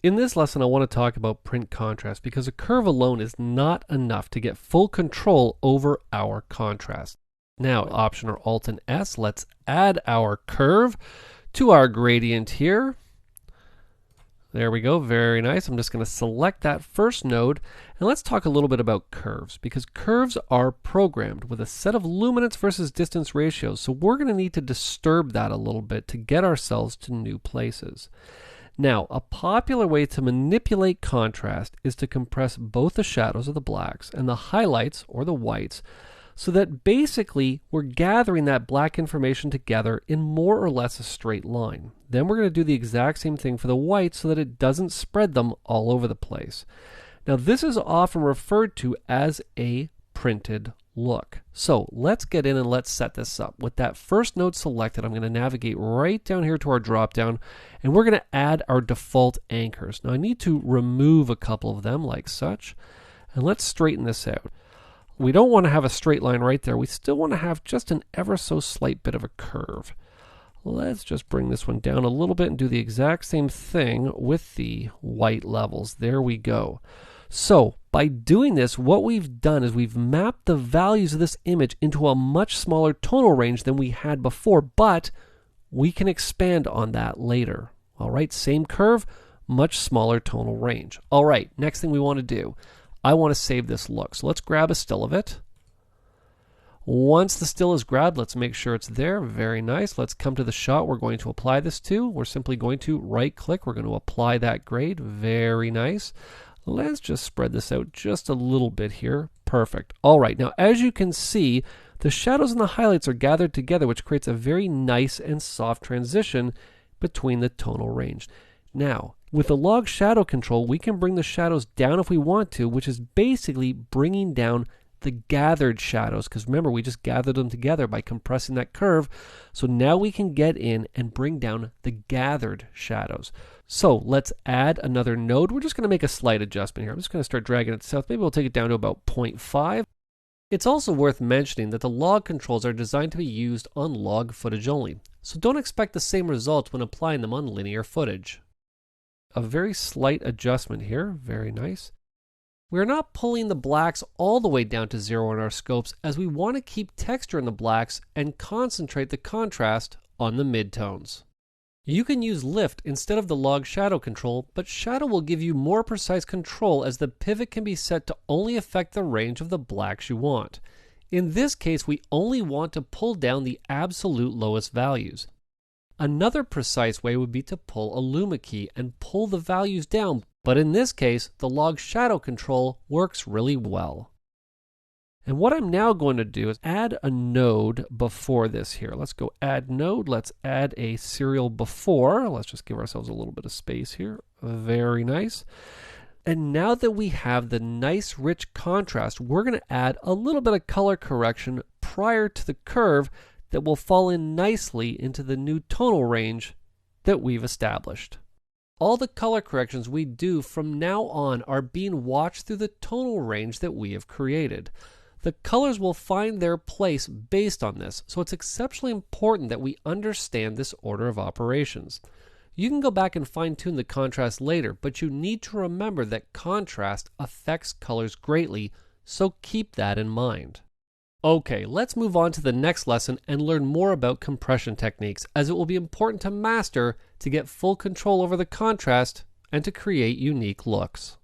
In this lesson, I want to talk about print contrast because a curve alone is not enough to get full control over our contrast. Now, Option or Alt and S, let's add our curve to our gradient here. There we go, very nice. I'm just going to select that first node, and let's talk a little bit about curves, because curves are programmed with a set of luminance versus distance ratios, so we're going to need to disturb that a little bit to get ourselves to new places. Now, a popular way to manipulate contrast is to compress both the shadows of the blacks and the highlights, or the whites, so that basically we're gathering that black information together in more or less a straight line. Then we're going to do the exact same thing for the whites so that it doesn't spread them all over the place. Now, this is often referred to as a printed look. So let's get in and let's set this up. With that first node selected, I'm going to navigate right down here to our drop down, and we're going to add our default anchors. Now I need to remove a couple of them like such, and let's straighten this out. We don't want to have a straight line right there. We still want to have just an ever so slight bit of a curve. Let's just bring this one down a little bit and do the exact same thing with the white levels. There we go. So by doing this, what we've done is we've mapped the values of this image into a much smaller tonal range than we had before, but we can expand on that later. All right, same curve, much smaller tonal range. All right, next thing we want to do, I want to save this look. So let's grab a still of it. Once the still is grabbed, let's make sure it's there. Very nice. Let's come to the shot we're going to apply this to. We're simply going to right click. We're going to apply that grade. Very nice. Let's just spread this out just a little bit here. Perfect. All right, now as you can see, the shadows and the highlights are gathered together, which creates a very nice and soft transition between the tonal range. Now, with the log shadow control, we can bring the shadows down if we want to, which is basically bringing down the gathered shadows, because remember, we just gathered them together by compressing that curve. So now we can get in and bring down the gathered shadows. So let's add another node. We're just going to make a slight adjustment here. I'm just going to start dragging it south. Maybe we'll take it down to about 0.5. It's also worth mentioning that the log controls are designed to be used on log footage only, so don't expect the same results when applying them on linear footage. A very slight adjustment here, very nice. We're not pulling the blacks all the way down to 0 on our scopes, as we want to keep texture in the blacks and concentrate the contrast on the midtones. You can use lift instead of the log shadow control, but shadow will give you more precise control as the pivot can be set to only affect the range of the blacks you want. In this case, we only want to pull down the absolute lowest values. Another precise way would be to pull a luma key and pull the values down, but in this case, the log shadow control works really well. And what I'm now going to do is add a node before this here. Let's go add node. Let's add a serial before. Let's just give ourselves a little bit of space here. Very nice. And now that we have the nice rich contrast, we're going to add a little bit of color correction prior to the curve that will fall in nicely into the new tonal range that we've established. All the color corrections we do from now on are being watched through the tonal range that we have created. The colors will find their place based on this, so it's exceptionally important that we understand this order of operations. You can go back and fine-tune the contrast later, but you need to remember that contrast affects colors greatly, so keep that in mind. Okay, let's move on to the next lesson and learn more about compression techniques, as it will be important to master to get full control over the contrast and to create unique looks.